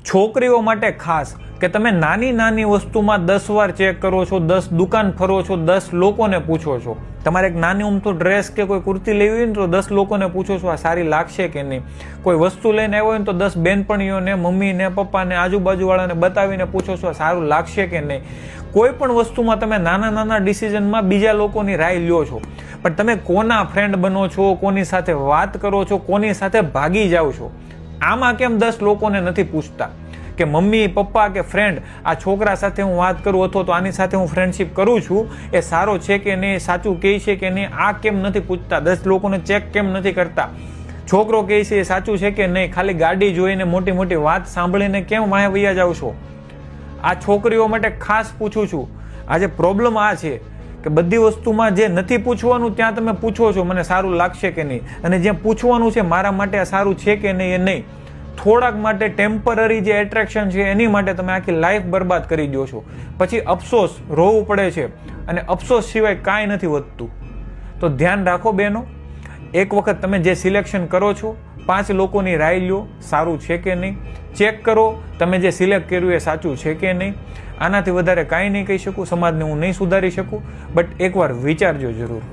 છોકરીઓ માટે ખાસ કે તમે નાની નાની વસ્તુમાં 10 વાર ચેક કરો છો, 10 દુકાન ફરો છો, 10 લોકોને પૂછો છો. તમારે એક નાની ઉમતો ડ્રેસ કે કોઈ કુર્તી લેવી હોય ને તો 10 લોકોને પૂછો છો આ સારી લાગશે કે નહીં. કોઈ વસ્તુ લઈને આવ્યો હોય ને તો 10 બેનપણીઓને, મમ્મીને, પપ્પાને, આજુબાજુવાળાને બતાવીને પૂછો છો આ સારું લાગશે કે નહીં. કોઈ પણ વસ્તુમાં તમે નાના નાના ડિસિઝનમાં બીજા લોકોની રાય લ્યો છો, પણ તમે કોના ફ્રેન્ડ બનો છો, કોની સાથે વાત કરો છો, કોની સાથે ભાગી જાઓ છો, આમાં કેમ 10 લોકોને નથી પૂછતા કે મમ્મી, પપ્પા કે ફ્રેન્ડ આ છોકરા સાથે હું વાત કરું અથવા તો આની સાથે હું ફ્રેન્ડશિપ કરું છું એ સારો છે કે નહીં, સાચું કહે છે કે નહીં, આ કેમ નથી પૂછતા? 10 લોકોને ચેક કેમ નથી કરતા? છોકરો કહે છે એ સાચું છે કે નહીં, ખાલી ગાડી જોઈને મોટી મોટી વાત સાંભળીને કેમ વાયા વૈયા જાવ છો? આ છોકરીઓ માટે ખાસ પૂછું છું. આજે પ્રોબ્લેમ આ છે કે બધી વસ્તુમાં જે નથી પૂછવાનું ત્યાં તમે પૂછો છો મને સારું લાગશે કે નહીં, અને જ્યાં પૂછવાનું છે મારા માટે આ સારું છે કે નહીં એ નહીં. થોડાક માટે ટેમ્પરરી જે એટ્રેક્શન છે એની માટે તમે આખી લાઈફ બરબાદ કરી દો છો. પછી અફસોસ રોવું પડે છે અને અફસોસ સિવાય કાંઈ નથી વધતું. તો ધ્યાન રાખો બહેનો, એક વખત તમે જે સિલેક્શન કરો છો 5 લોકોની રાય લ્યો, સારું છે કે નહીં, ચેક કરો તમે જે સિલેક્ટ કર્યું એ સાચું છે કે નહીં. આનાથી વધારે કાંઈ નહીં કહી શકું, સમાજને હું નહીં સુધારી શકું, બટ એકવાર વિચારજો જરૂર.